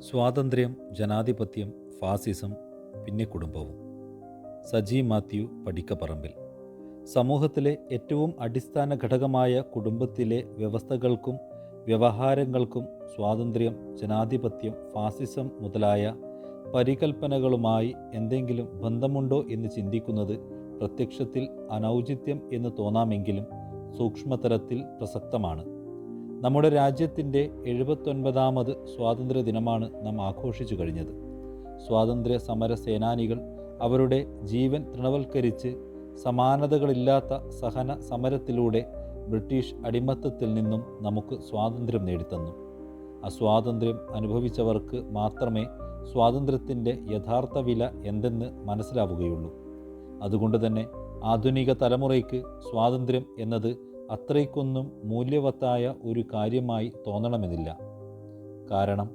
സ്വാതന്ത്ര്യം, ജനാധിപത്യം, ഫാസിസം, പിന്നെ കുടുംബവും. സജി മാത്യു, പടിക്കപ്പറമ്പിൽ. സമൂഹത്തിലെ ഏറ്റവും അടിസ്ഥാന ഘടകമായ കുടുംബത്തിലെ വ്യവസ്ഥകൾക്കും വ്യവഹാരങ്ങൾക്കും സ്വാതന്ത്ര്യം, ജനാധിപത്യം, ഫാസിസം മുതലായ പരികൽപ്പനകളുമായി എന്തെങ്കിലും ബന്ധമുണ്ടോ എന്ന് ചിന്തിക്കുന്നത് പ്രത്യക്ഷത്തിൽ അനൗചിത്യം എന്ന് തോന്നാമെങ്കിലും സൂക്ഷ്മതലത്തിൽ പ്രസക്തമാണ്. നമ്മുടെ രാജ്യത്തിൻ്റെ 79ാമത് സ്വാതന്ത്ര്യ ദിനമാണ് നാം ആഘോഷിച്ചു കഴിഞ്ഞത്. സ്വാതന്ത്ര്യ സമര സേനാനികൾ അവരുടെ ജീവൻ തൃണവൽക്കരിച്ച് സമാനതകളില്ലാത്ത സഹന സമരത്തിലൂടെ ബ്രിട്ടീഷ് അടിമത്തത്തിൽ നിന്നും നമുക്ക് സ്വാതന്ത്ര്യം നേടിത്തന്നു. അസ്വാതന്ത്ര്യം അനുഭവിച്ചവർക്ക് മാത്രമേ സ്വാതന്ത്ര്യത്തിൻ്റെ യഥാർത്ഥ വില എന്തെന്ന് മനസ്സിലാവുകയുള്ളൂ. അതുകൊണ്ട് തന്നെ ആധുനിക തലമുറയ്ക്ക് സ്വാതന്ത്ര്യം എന്നത് അത്രയ്ക്കൊന്നും മൂല്യവത്തായ ഒരു കാര്യമായി തോന്നണമെന്നില്ല. കാരണം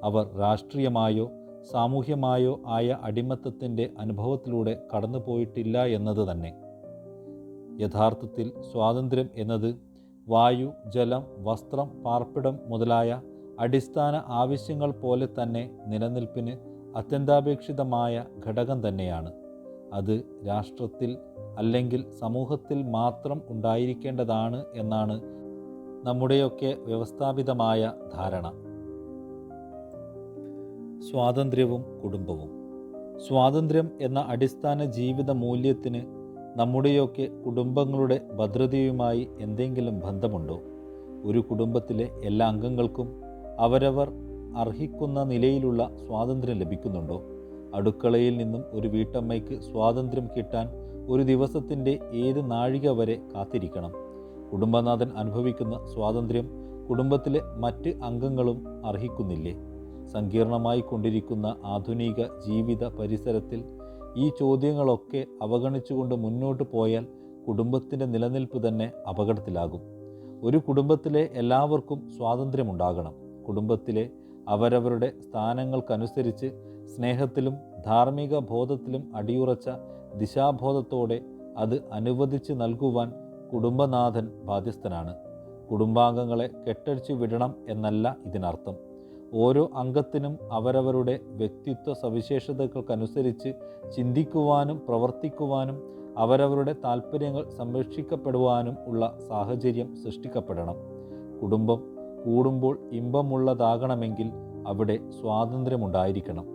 അവർ രാഷ്ട്രീയമായോ സാമൂഹ്യമായോ ആയ അടിമത്തത്തിൻ്റെ അനുഭവത്തിലൂടെ കടന്നുപോയിട്ടില്ല എന്നത് തന്നെ. യഥാർത്ഥത്തിൽ സ്വാതന്ത്ര്യം എന്നത് വായു, ജലം, വസ്ത്രം, പാർപ്പിടം മുതലായ അടിസ്ഥാന ആവശ്യങ്ങൾ പോലെ തന്നെ നിലനിൽപ്പിന് അത്യന്താപേക്ഷിതമായ ഘടകം തന്നെയാണ്. അത് രാഷ്ട്രത്തിൽ അല്ലെങ്കിൽ സമൂഹത്തിൽ മാത്രം ഉണ്ടായിരിക്കേണ്ടതാണ് എന്നാണ് നമ്മുടെയൊക്കെ വ്യവസ്ഥാപിതമായ ധാരണ. സ്വാതന്ത്ര്യവും കുടുംബവും. സ്വാതന്ത്ര്യം എന്ന അടിസ്ഥാന ജീവിത മൂല്യത്തിന് നമ്മുടെയൊക്കെ കുടുംബങ്ങളുടെ ഭദ്രതയുമായി എന്തെങ്കിലും ബന്ധമുണ്ടോ? ഒരു കുടുംബത്തിലെ എല്ലാ അംഗങ്ങൾക്കും അവരവർ അർഹിക്കുന്ന നിലയിലുള്ള സ്വാതന്ത്ര്യം ലഭിക്കുന്നുണ്ടോ? അടുക്കളയിൽ നിന്നും ഒരു വീട്ടമ്മയ്ക്ക് സ്വാതന്ത്ര്യം കിട്ടാൻ ഒരു ദിവസത്തിൻ്റെ ഏത് നാഴിക വരെ കാത്തിരിക്കണം? കുടുംബനാഥൻ അനുഭവിക്കുന്ന സ്വാതന്ത്ര്യം കുടുംബത്തിലെ മറ്റ് അംഗങ്ങളും അർഹിക്കുന്നില്ലേ? സങ്കീർണമായി കൊണ്ടിരിക്കുന്ന ആധുനിക ജീവിത പരിസരത്തിൽ ഈ ചോദ്യങ്ങളൊക്കെ അവഗണിച്ചുകൊണ്ട് മുന്നോട്ട് പോയാൽ കുടുംബത്തിൻ്റെ നിലനിൽപ്പ് തന്നെ അപകടത്തിലാകും. ഒരു കുടുംബത്തിലെ എല്ലാവർക്കും സ്വാതന്ത്ര്യമുണ്ടാകണം. കുടുംബത്തിലെ അവരവരുടെ സ്ഥാനങ്ങൾക്കനുസരിച്ച് സ്നേഹത്തിലും ധാർമ്മിക ബോധത്തിലും അടിയുറച്ച ദിശാബോധത്തോടെ അത് അനുവദിച്ച് നൽകുവാൻ കുടുംബനാഥൻ ബാധ്യസ്ഥനാണ്. കുടുംബാംഗങ്ങളെ കെട്ടഴിച്ചു വിടണം എന്നല്ല ഇതിനർത്ഥം. ഓരോ അംഗത്തിനും അവരവരുടെ വ്യക്തിത്വ സവിശേഷതകൾക്കനുസരിച്ച് ചിന്തിക്കുവാനും പ്രവർത്തിക്കുവാനും അവരവരുടെ താൽപ്പര്യങ്ങൾ സംരക്ഷിക്കപ്പെടുവാനും ഉള്ള സാഹചര്യം സൃഷ്ടിക്കപ്പെടണം. കുടുംബം കൂടുമ്പോൾ ഇമ്പമുള്ളതാകണമെങ്കിൽ അവിടെ സ്വാതന്ത്ര്യമുണ്ടായിരിക്കണം.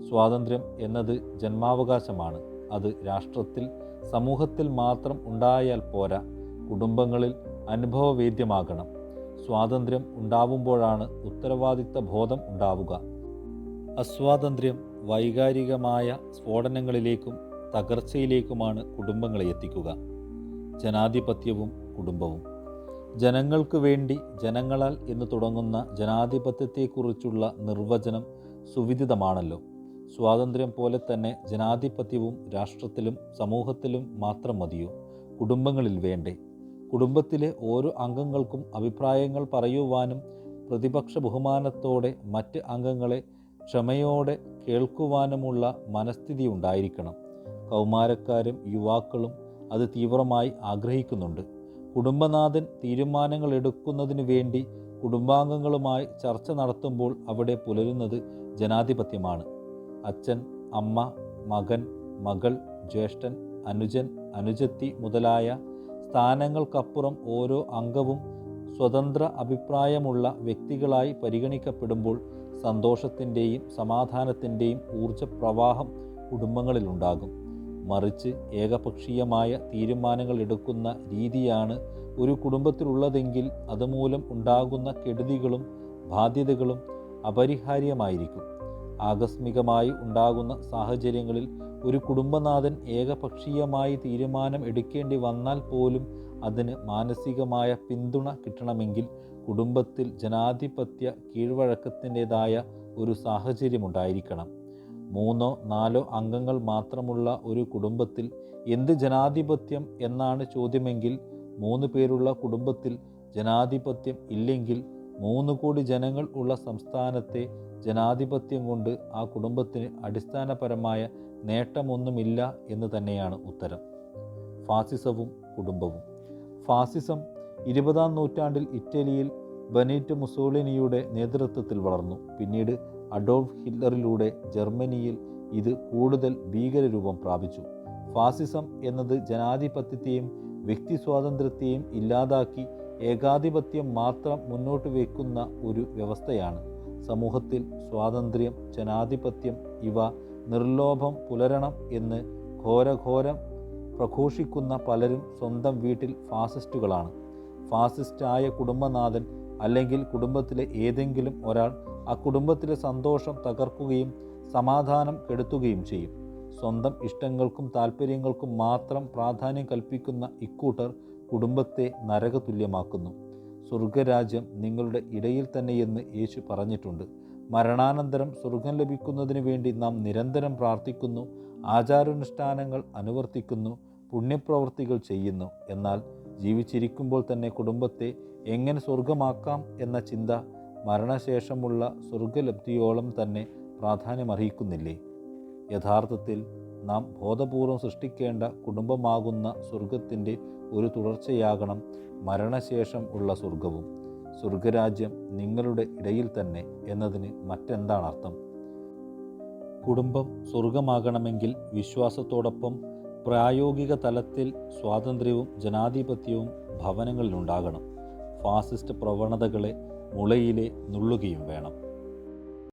സ്വാതന്ത്ര്യം എന്നത് ജന്മാവകാശമാണ്. അത് രാഷ്ട്രത്തിൽ, സമൂഹത്തിൽ മാത്രം ഉണ്ടായാൽ പോരാ, കുടുംബങ്ങളിൽ അനുഭവവേദ്യമാകണം. സ്വാതന്ത്ര്യം ഉണ്ടാവുമ്പോഴാണ് ഉത്തരവാദിത്ത ബോധം ഉണ്ടാവുക. അസ്വാതന്ത്ര്യം വൈകാരികമായ സ്ഫോടനങ്ങളിലേക്കും തകർച്ചയിലേക്കുമാണ് കുടുംബങ്ങളെ എത്തിക്കുക. ജനാധിപത്യവും കുടുംബവും. ജനങ്ങൾക്ക് വേണ്ടി ജനങ്ങളാൽ എന്ന് തുടങ്ങുന്ന ജനാധിപത്യത്തെക്കുറിച്ചുള്ള നിർവചനം സുവിദിതമാണല്ലോ. സ്വാതന്ത്ര്യം പോലെ തന്നെ ജനാധിപത്യവും രാഷ്ട്രത്തിലും സമൂഹത്തിലും മാത്രം മതിയോ? കുടുംബങ്ങളിൽ വേണ്ടേ? കുടുംബത്തിലെ ഓരോ അംഗങ്ങൾക്കും അഭിപ്രായങ്ങൾ പറയുവാനും പ്രതിപക്ഷ ബഹുമാനത്തോടെ മറ്റ് അംഗങ്ങളെ ക്ഷമയോടെ കേൾക്കുവാനുമുള്ള മനസ്ഥിതി ഉണ്ടായിരിക്കണം. കൗമാരക്കാരും യുവാക്കളും അത് തീവ്രമായി ആഗ്രഹിക്കുന്നുണ്ട്. കുടുംബനാഥൻ തീരുമാനങ്ങൾ എടുക്കുന്നതിനു വേണ്ടി കുടുംബാംഗങ്ങളുമായി ചർച്ച നടത്തുമ്പോൾ അവിടെ പുലരുന്നത് ജനാധിപത്യമാണ്. അച്ഛൻ, അമ്മ, മകൻ, മകൾ, ജ്യേഷ്ഠൻ, അനുജൻ, അനുജത്തി മുതലായ സ്ഥാനങ്ങൾക്കപ്പുറം ഓരോ അംഗവും സ്വതന്ത്ര അഭിപ്രായമുള്ള വ്യക്തികളായി പരിഗണിക്കപ്പെടുമ്പോൾ സന്തോഷത്തിൻ്റെയും സമാധാനത്തിൻ്റെയും ഊർജപ്രവാഹം കുടുംബങ്ങളിലുണ്ടാകും. മറിച്ച് ഏകപക്ഷീയമായ തീരുമാനങ്ങൾ എടുക്കുന്ന രീതിയാണ് ഒരു കുടുംബത്തിലുള്ളതെങ്കിൽ അതുമൂലം ഉണ്ടാകുന്ന കെടുതികളും ബാധ്യതകളും അപരിഹാര്യമായിരിക്കും. ആകസ്മികമായി ഉണ്ടാകുന്ന സാഹചര്യങ്ങളിൽ ഒരു കുടുംബനാഥൻ ഏകപക്ഷീയമായി തീരുമാനം എടുക്കേണ്ടി വന്നാൽ പോലും അതിന് മാനസികമായ പിന്തുണ കിട്ടണമെങ്കിൽ കുടുംബത്തിൽ ജനാധിപത്യ കീഴ്വഴക്കത്തിൻ്റെതായ ഒരു സാഹചര്യമുണ്ടായിരിക്കണം. 3 or 4 അംഗങ്ങൾ മാത്രമുള്ള ഒരു കുടുംബത്തിൽ എന്ത് ജനാധിപത്യം എന്നാണ് ചോദ്യമെങ്കിൽ 3 പേരുള്ള കുടുംബത്തിൽ ജനാധിപത്യം ഇല്ലെങ്കിൽ 3 കോടി ജനങ്ങൾ ഉള്ള സംസ്ഥാനത്തെ ജനാധിപത്യം കൊണ്ട് ആ കുടുംബത്തിന് അടിസ്ഥാനപരമായ നേട്ടമൊന്നുമില്ല എന്ന് തന്നെയാണ് ഉത്തരം. ഫാസിസവും കുടുംബവും. ഫാസിസം 20ാം നൂറ്റാണ്ടിൽ ഇറ്റലിയിൽ ബെനീറ്റോ മുസോളിനിയുടെ നേതൃത്വത്തിൽ വളർന്നു. പിന്നീട് അഡോൾഫ് ഹിറ്റ്ലറിലൂടെ ജർമ്മനിയിൽ ഇത് കൂടുതൽ ഭീകരരൂപം പ്രാപിച്ചു. ഫാസിസം എന്നത് ജനാധിപത്യത്തെയും വ്യക്തി സ്വാതന്ത്ര്യത്തെയും ഇല്ലാതാക്കി ഏകാധിപത്യം മാത്രം മുന്നോട്ട് വയ്ക്കുന്ന ഒരു വ്യവസ്ഥയാണ്. സമൂഹത്തിൽ സ്വാതന്ത്ര്യം, ജനാധിപത്യം ഇവ നിർലോഭം പുലരണം എന്ന് ഘോരഘോരം പ്രഘോഷിക്കുന്ന പലരും സ്വന്തം വീട്ടിൽ ഫാസിസ്റ്റുകളാണ്. ഫാസിസ്റ്റായ കുടുംബനാഥൻ അല്ലെങ്കിൽ കുടുംബത്തിലെ ഏതെങ്കിലും ഒരാൾ ആ കുടുംബത്തിലെ സന്തോഷം തകർക്കുകയും സമാധാനം കെടുത്തുകയും ചെയ്യും. സ്വന്തം ഇഷ്ടങ്ങൾക്കും താല്പര്യങ്ങൾക്കും മാത്രം പ്രാധാന്യം കൽപ്പിക്കുന്ന ഇക്കൂട്ടർ കുടുംബത്തെ നരകതുല്യമാക്കുന്നു. സ്വർഗരാജ്യം നിങ്ങളുടെ ഇടയിൽ തന്നെയെന്ന് യേശു പറഞ്ഞിട്ടുണ്ട്. മരണാനന്തരം സ്വർഗം ലഭിക്കുന്നതിന് വേണ്ടി നാം നിരന്തരം പ്രാർത്ഥിക്കുന്നു, ആചാരാനുഷ്ഠാനങ്ങൾ അനുവർത്തിക്കുന്നു, പുണ്യപ്രവൃത്തികൾ ചെയ്യുന്നു. എന്നാൽ ജീവിച്ചിരിക്കുമ്പോൾ തന്നെ കുടുംബത്തെ എങ്ങനെ സ്വർഗമാക്കാം എന്ന ചിന്ത മരണശേഷമുള്ള സ്വർഗലബ്ധിയോളം തന്നെ പ്രാധാന്യമർഹിക്കുന്നില്ലേ? യഥാർത്ഥത്തിൽ നാം ബോധപൂർവം സൃഷ്ടിക്കേണ്ട കുടുംബമാകുന്ന സ്വർഗത്തിൻ്റെ ഒരു തുടർച്ചയാകണം മരണശേഷം ഉള്ള സ്വർഗവും. സ്വർഗരാജ്യം നിങ്ങളുടെ ഇടയിൽ തന്നെ എന്നതിന് മറ്റെന്താണ് അർത്ഥം? കുടുംബം സ്വർഗമാകണമെങ്കിൽ വിശ്വാസത്തോടൊപ്പം പ്രായോഗിക തലത്തിൽ സ്വാതന്ത്ര്യവും ജനാധിപത്യവും ഭവനങ്ങളിലുണ്ടാകണം. ഫാസിസ്റ്റ് പ്രവണതകളെ മുളയിലെ നുള്ളുകയും വേണം.